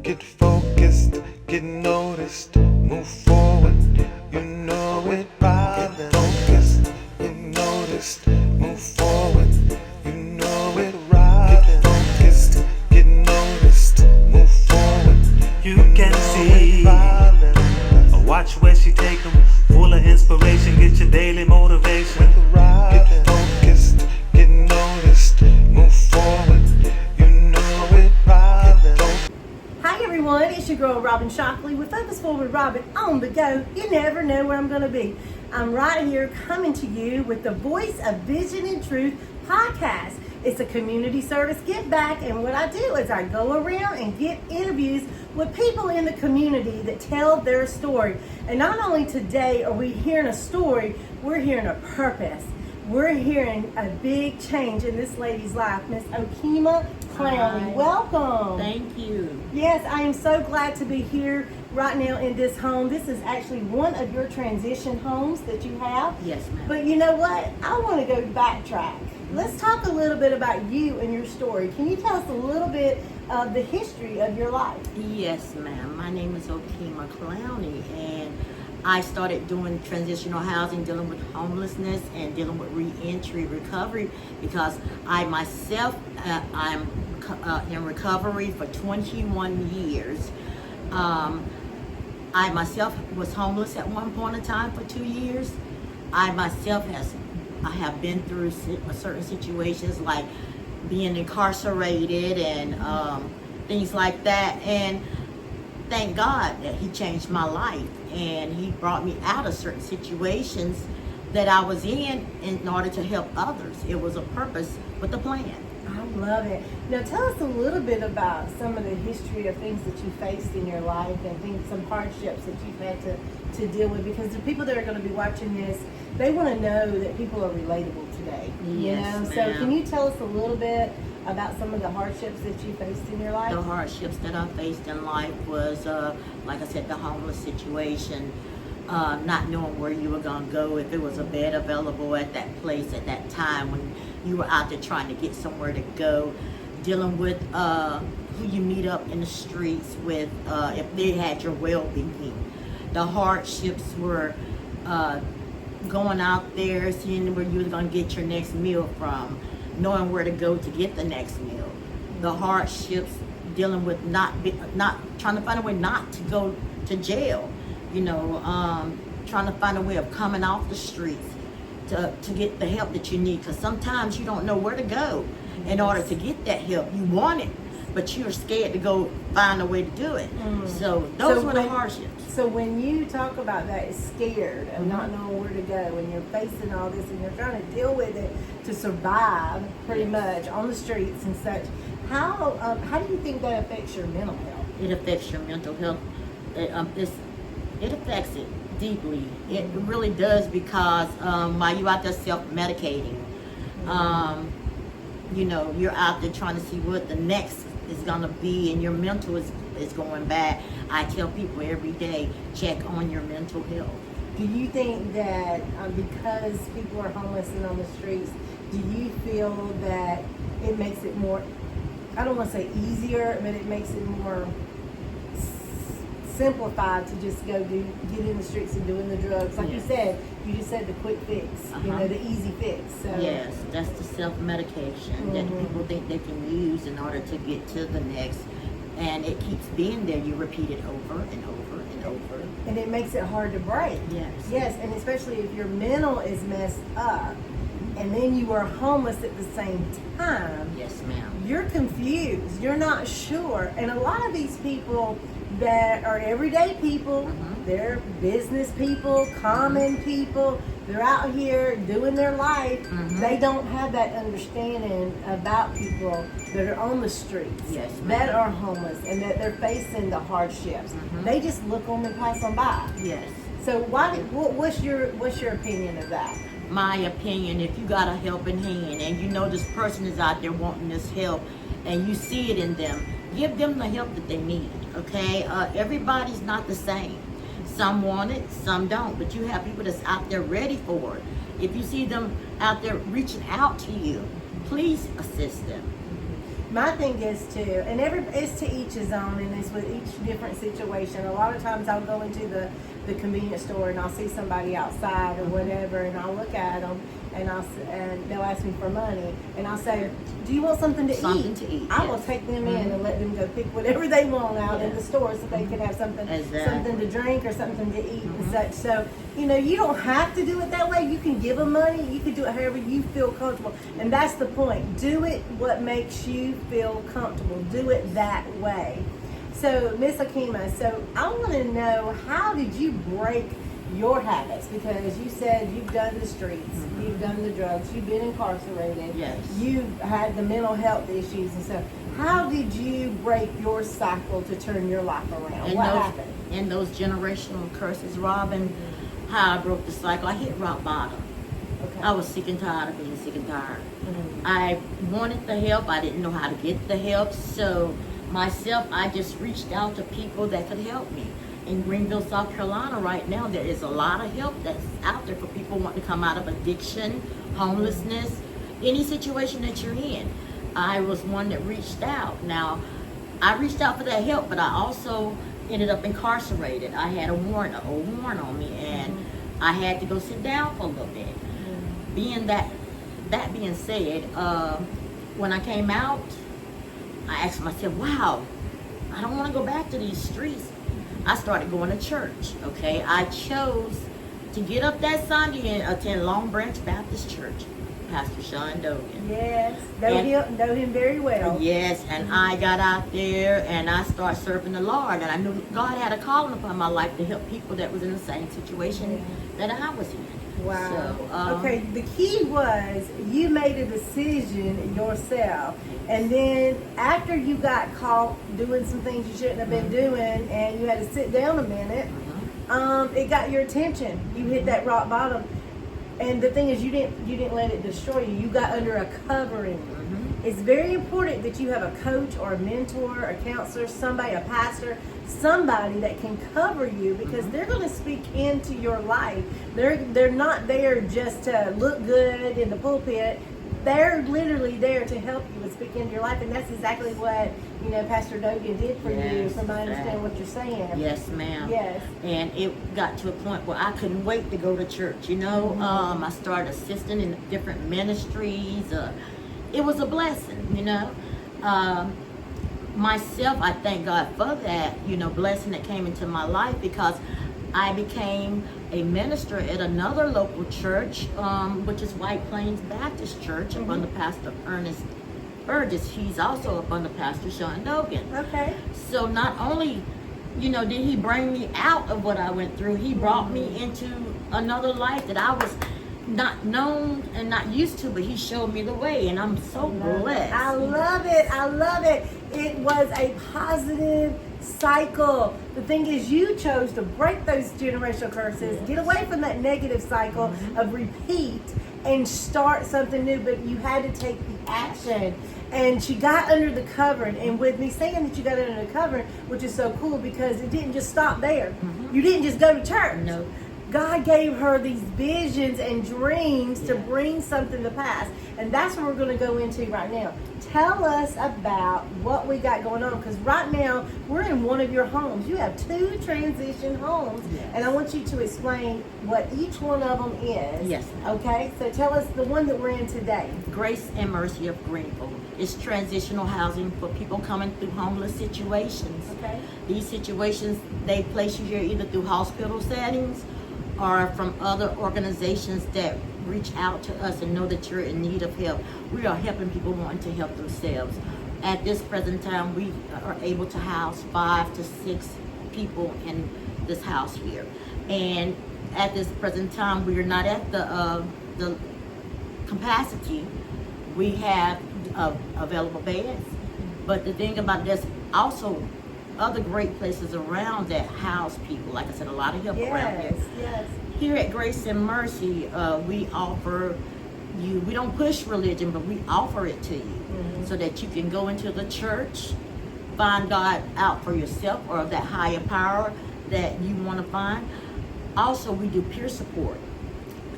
Get focused, get noticed, move forward, you know it, Robin. Get focused, get noticed, move forward, you know it, Robin. Get focused, get noticed, move forward, You can see, watch where she take 'em, full of inspiration, get your daily motivation. Get focused, get noticed, move forward, you know it, Robin. Hi everyone, it's your girl Robin Shockley with Focus Forward Robin on the go. You never know where I'm going to be. I'm right here coming to you with the Voice of Vision and Truth podcast. It's a community service give back, and what I do is I go around and get interviews with people in the community that tell their story. And not only today are we hearing a story, we're hearing a purpose. We're hearing a big change in this lady's life, Miss Okemia Clowney. Hi. Welcome. Thank you. Yes, I am so glad to be here right now in this home. This is actually one of your transition homes that you have. Yes, ma'am. But you know what? I want to go backtrack. Let's talk a little bit about you and your story. Can you tell us a little bit of the history of your life? Yes, ma'am. My name is Okemia Clowney, and I started doing transitional housing, dealing with homelessness and dealing with reentry recovery because I myself, I'm in recovery for 21 years. I myself was homeless at one point in time for 2 years. I have been through certain situations like being incarcerated and things like that. And thank God that He changed my life and He brought me out of certain situations that I was in order to help others. It was a purpose with a plan. I love it. Now tell us a little bit about some of the history of things that you faced in your life and some hardships that you've had to deal with, because the people that are going to be watching this, they want to know that people are relatable today. Yes, So ma'am. can you tell us a little bit about some of the hardships that you faced in your life? The hardships that I faced in life was, like I said, the homeless situation, not knowing where you were going to go, if there was a bed available at that place at that time when you were out there trying to get somewhere to go, dealing with who you meet up in the streets with, if they had your well-being. The hardships were going out there, seeing where you were going to get your next meal from, knowing where to go to get the next meal. The hardships dealing with not trying to find a way not to go to jail, trying to find a way of coming off the streets to get the help that you need, because sometimes you don't know where to go in order to get that help. You want it, but you're scared to go find a way to do it. So those were the hardships. So when you talk about that, scared of not knowing where to go, and you're facing all this and you're trying to deal with it to survive pretty much on the streets and such, how do you think that affects your mental health? It affects your mental health. It affects it deeply. It really does, because while you're out there self-medicating, you're out there trying to see what the next is going to be, and your mental is going bad. I tell people every day, check on your mental health. Do you think that because people are homeless and on the streets, do you feel that it makes it more, I don't want to say easier, but it makes it more simplified to just get in the streets and doing the drugs? Like you just said the quick fix, the easy fix. So. Yes, that's the self-medication that people think they can use in order to get to the next. And it keeps being there. You repeat it over and over and over. And it makes it hard to break. Yes. Yes, and especially if your mental is messed up and then you are homeless at the same time. Yes, ma'am. You're confused. You're not sure. And a lot of these people that are everyday people, they're business people, common people, they're out here doing their life. They don't have that understanding about people that are on the streets, Yes, that ma'am. are homeless, and that they're facing the hardships. They just look on and pass on by. Yes. So what's your opinion of that? My opinion, if you got a helping hand and you know this person is out there wanting this help and you see it in them, give them the help that they need, okay? Everybody's not the same. Some want it, some don't, but you have people that's out there ready for it. If you see them out there reaching out to you, please assist them. My thing is to, and it's to each his own, and it's with each different situation. A lot of times I'll go into the convenience store and I'll see somebody outside or whatever, and I'll look at them and they'll ask me for money, and I'll say, "Do you want something to eat?" I will take them in and let them go pick whatever they want out in the store, so they can have something to drink or something to eat and such. So you don't have to do it that way. You can give them money. You can do it however you feel comfortable, and that's the point. Do it what makes you feel comfortable. Do it that way. So Miss Okemia, so I want to know, how did you break your habits? Because you said you've done the streets, you've done the drugs, you've been incarcerated, you've had the mental health issues and stuff. How did you break your cycle to turn your life around? What happened? And those generational curses, Robin, how I broke the cycle, I hit rock bottom. Okay. I was sick and tired of being sick and tired. I wanted the help. I didn't know how to get the help. So myself, I just reached out to people that could help me. In Greenville, South Carolina right now, there is a lot of help that's out there for people wanting to come out of addiction, homelessness, any situation that you're in. I was one that reached out. Now, I reached out for that help, but I also ended up incarcerated. I had an old warrant on me, and I had to go sit down for a little bit. That being said, when I came out, I asked myself, wow, I don't want to go back to these streets. I started going to church, okay? I chose to get up that Sunday and attend Long Branch Baptist Church, Pastor Sean Dogan. Yes, know him very well. Yes, and I got out there and I started serving the Lord, and I knew God had a calling upon my life to help people that was in the same situation that I was in. Wow. So, okay, the key was you made a decision yourself, and then after you got caught doing some things you shouldn't have been doing, and you had to sit down a minute, it got your attention. You hit that rock bottom, and the thing is, you didn't let it destroy you. You got under a covering. It's very important that you have a coach or a mentor, a counselor, somebody, a pastor, somebody that can cover you, because they're going to speak into your life. They're not there just to look good in the pulpit. They're literally there to help you and speak into your life, and that's exactly what Pastor Dogan did for you. From I understand what you're saying. Yes, ma'am. Yes. And it got to a point where I couldn't wait to go to church. I started assisting in different ministries. It was a blessing, myself, I thank God for that, blessing that came into my life, because I became a minister at another local church, which is White Plains Baptist Church, up under Pastor Ernest Burgess. He's also up under Pastor Sean Dogan. Okay. So not only, did he bring me out of what I went through, he brought me into another life that I was not known and not used to, but he showed me the way, and I'm so blessed. I love it. It was a positive cycle. The thing is, you chose to break those generational curses, get away from that negative cycle of repeat, and start something new, but you had to take the action. And she got under the covering, and with me saying that you got under the covering, which is so cool, because it didn't just stop there. You didn't just go to church. No. God gave her these visions and dreams to bring something to pass. And that's what we're going to go into right now. Tell us about what we got going on, because right now we're in one of your homes. You have 2 transition homes, and I want you to explain what each one of them is. Yes. Okay, so tell us the one that we're in today. Grace and Mercy of Greenville. It's transitional housing for people coming through homeless situations. Okay. These situations, they place you here either through hospital settings or from other organizations that reach out to us and know that you're in need of help. We are helping people wanting to help themselves. At this present time, we are able to house 5 to 6 people in this house here. And at this present time, we are not at the capacity. We have available beds, but the thing about it, there's also other great places around that house people. Like I said, a lot of help around here. Yes. Here at Grace and Mercy, we offer you, we don't push religion, but we offer it to you so that you can go into the church, find God out for yourself, or that higher power that you want to find. Also, we do peer support,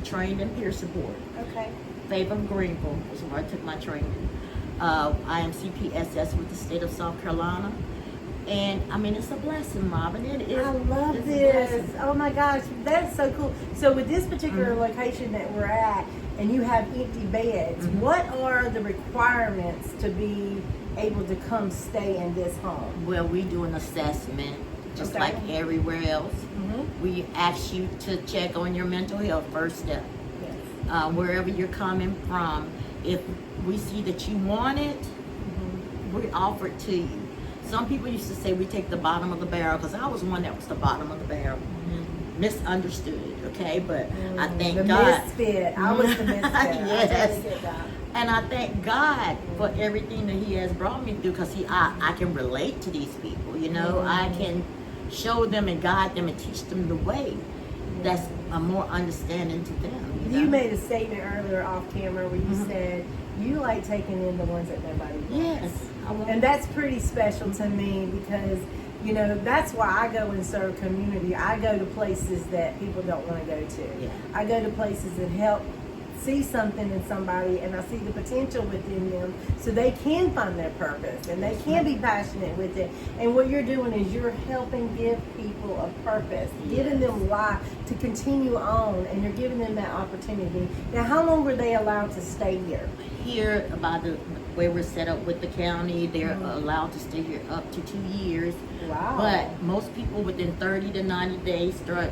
trained in peer support. Okay. Favor of Greenville is where I took my training. I am CPSS with the state of South Carolina. And I mean, it's a blessing, Robin. It is. I love it's a this. blessing. Oh my gosh, that's so cool. So with this particular location that we're at, and you have empty beds, what are the requirements to be able to come stay in this home? Well, we do an assessment, just Okay. like everywhere else. We ask you to check on your mental health, first step. Yes. Wherever you're coming from, if we see that you want it, we offer it to you. Some people used to say we take the bottom of the barrel, because I was one that was the bottom of the barrel. Misunderstood, okay? But I thank the God. misfit. I was the misfit. Yes. I totally get that. And I thank God for everything that He has brought me through, because I can relate to these people, you know. I can show them and guide them and teach them the way that's a more understanding to them. You You know? made a statement earlier off camera where you said you like taking in the ones that nobody wants. Yes. I want And that's pretty special to me because, you know, that's why I go and serve community. I go to places that people don't want to go to. Yeah. I go to places that help see something in somebody, and I see the potential within them so they can find their purpose and they can be passionate with it. And what you're doing is you're helping give people a purpose, giving them life to continue on, and you're giving them that opportunity. Now, how long were they allowed to stay here? Here, about the way we're set up with the county, they're allowed to stay here up to 2 years. Wow. But most people within 30 to 90 days start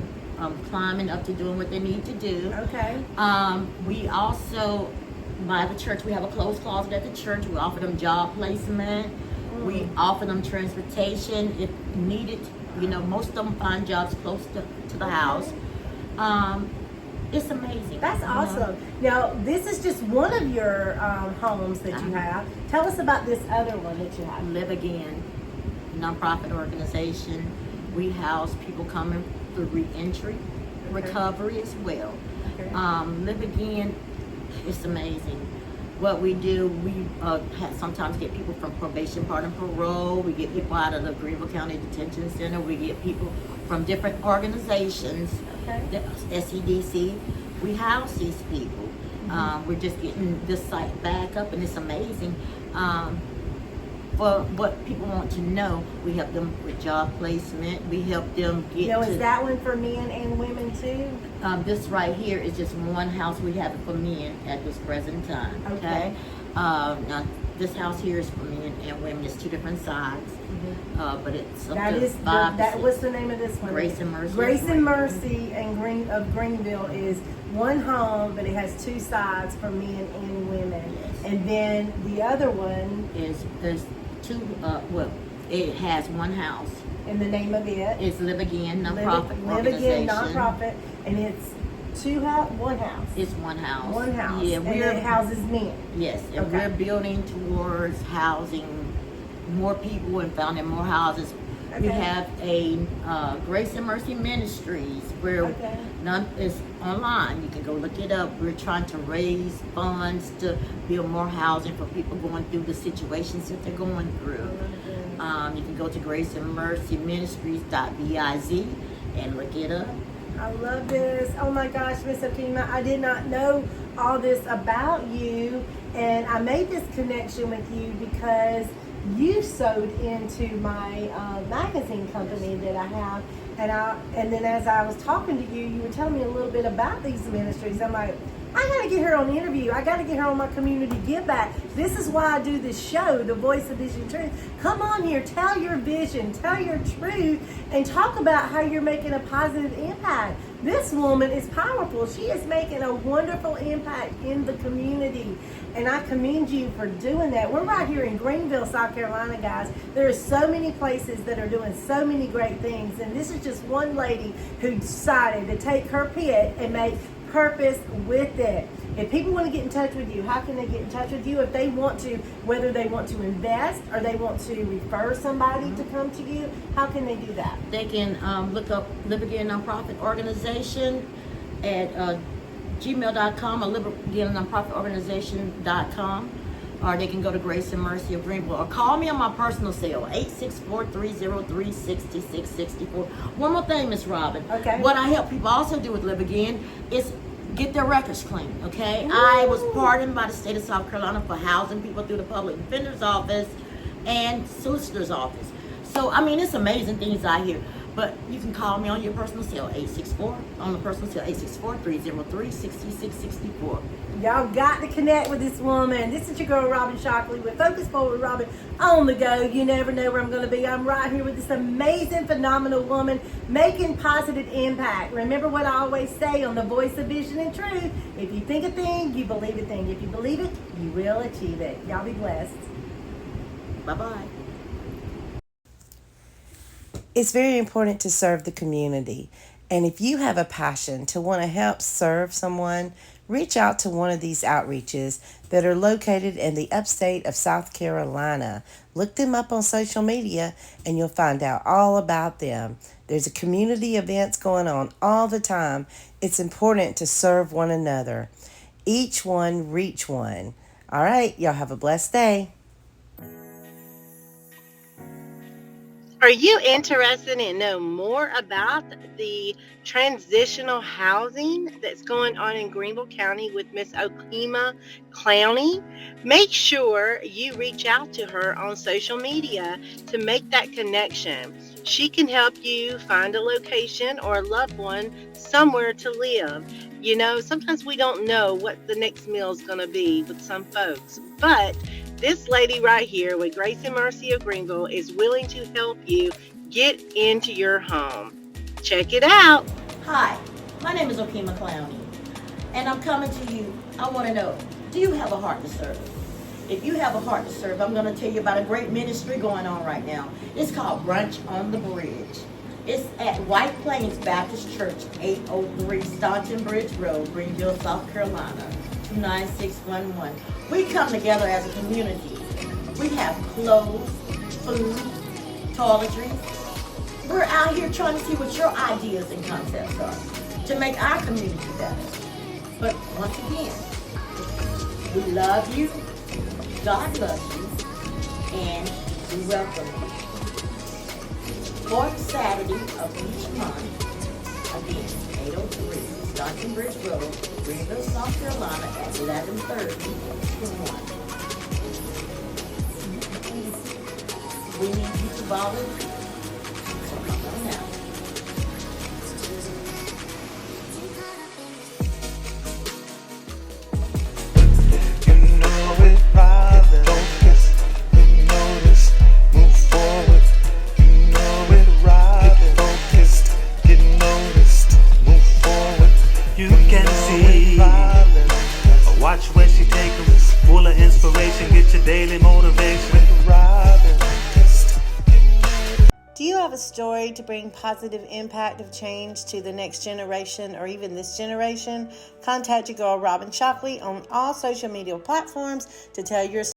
climbing up to doing what they need to do. Okay. We also, by the church, we have a closed closet at the church. We offer them job placement. We offer them transportation if needed. You know, most of them find jobs close to the house. It's amazing. That's you know. awesome. Now, this is just one of your homes that you have. Tell us about this other one that you have. Live Again, nonprofit organization. We house people coming through reentry, recovery as well. Okay. Live Again, it's amazing. What we do, we sometimes get people from probation, pardon, parole. We get people out of the Greenville County Detention Center. We get people from different organizations, the SEDC. We house these people. We're just getting this site back up, and it's amazing. For what people want to know, we help them with job placement. We help them get Now, to... is that one for men and women too? this right here is just one house. We have it for men at this present time. Okay. Now, this house here is for men and women. It's two different sides. But it's up That to is 5 to that. 6. What's the name of this one? Grace and Mercy. Grace and Mercy and Greenville is one home, but it has two sides for men and women. Yes. And then the other one, There's two, it has one house. and the name of it, It's Live Again, nonprofit Live organization. Again nonprofit, and it's one house. It's one house. One house. Yeah, and it houses men. Yes, and Okay. we're building towards housing more people and founding more houses. We Okay. have a Grace and Mercy Ministries where Okay. it's online. You can go look it up. We're trying to raise funds to build more housing for people going through the situations that they're going through. You can go to Grace and Mercy Ministries.biz and look it up. I love this. Oh my gosh, Miss Okemia, I did not know all this about you, and I made this connection with you because you sewed into my magazine company that I have, and then as I was talking to you, you were telling me a little bit about these ministries. I'm like, I gotta get her on the interview. I gotta get her on my community give back. This is why I do this show, The Voice of Vision and Truth. Come on here, tell your vision, tell your truth, and talk about how you're making a positive impact. This woman is powerful. She is making a wonderful impact in the community, and I commend you for doing that. We're right here in Greenville, South Carolina, guys. There are so many places that are doing so many great things, and this is just one lady who decided to take her pit and make purpose with it. If people want to get in touch with you, how can they get in touch with you? If they want to, whether they want to invest or they want to refer somebody to come to you, how can they do that? They can look up Live Again Nonprofit Organization at gmail.com or Live Again Nonprofit Organization.com, or they can go to Grace and Mercy of Greenville, or call me on my personal cell, 864-303-6664. One more thing, Miss Robin. Okay. What I help people also do with Live Again is get their records clean, okay? I was pardoned by the state of South Carolina for housing people through the public defender's office and solicitor's office. So, I mean, it's amazing things out here. But you can call me on your personal cell, 864, on the personal cell, 864-303-6664. Y'all got to connect with this woman. This is your girl, Robin Shockley, with Focus Forward Robin on the go. You never know where I'm going to be. I'm right here with this amazing, phenomenal woman making positive impact. Remember what I always say on the Voice of Vision and Truth. If you think a thing, you believe a thing. If you believe it, you will achieve it. Y'all be blessed. Bye-bye. It's very important to serve the community. And if you have a passion to want to help serve someone, reach out to one of these outreaches that are located in the upstate of South Carolina. Look them up on social media and you'll find out all about them. There's a community events going on all the time. It's important to serve one another. Each one reach one. All right, y'all have a blessed day. Are you interested in know more about the transitional housing that's going on in Greenville County with Miss Okemia Clowney? Make sure you reach out to her on social media to make that connection. She can help you find a location or a loved one somewhere to live. You know, sometimes we don't know what the next meal is going to be with some folks, but this lady right here with Grace and Mercy of Greenville is willing to help you get into your home. Check it out. Hi, my name is Okemia Clowney, and I'm coming to you. I want to know, do you have a heart to serve? If you have a heart to serve, I'm going to tell you about a great ministry going on right now. It's called Brunch on the Bridge. It's at White Plains Baptist Church, 803 Staunton Bridge Road, Greenville, South Carolina, 29611. We come together as a community. We have clothes, food, toiletries. We're out here trying to see what your ideas and concepts are to make our community better. But once again, we love you, God loves you, and we welcome you. Fourth Saturday of each month, again, 803 Staunton Bridge Road, Greenville, South Carolina, at 11:30 to 1. We need you to volunteer. So come on now. You know it, Robin. Focus, you notice, move forward. You know it, Robin. Focused, get noticed, move forward. You can see, watch where she take 'em, full of inspiration, get your daily motivation. Robin, Do you have a story to bring positive impact of change to the next generation or even this generation? Contact your girl Robin Shockley on all social media platforms to tell your story.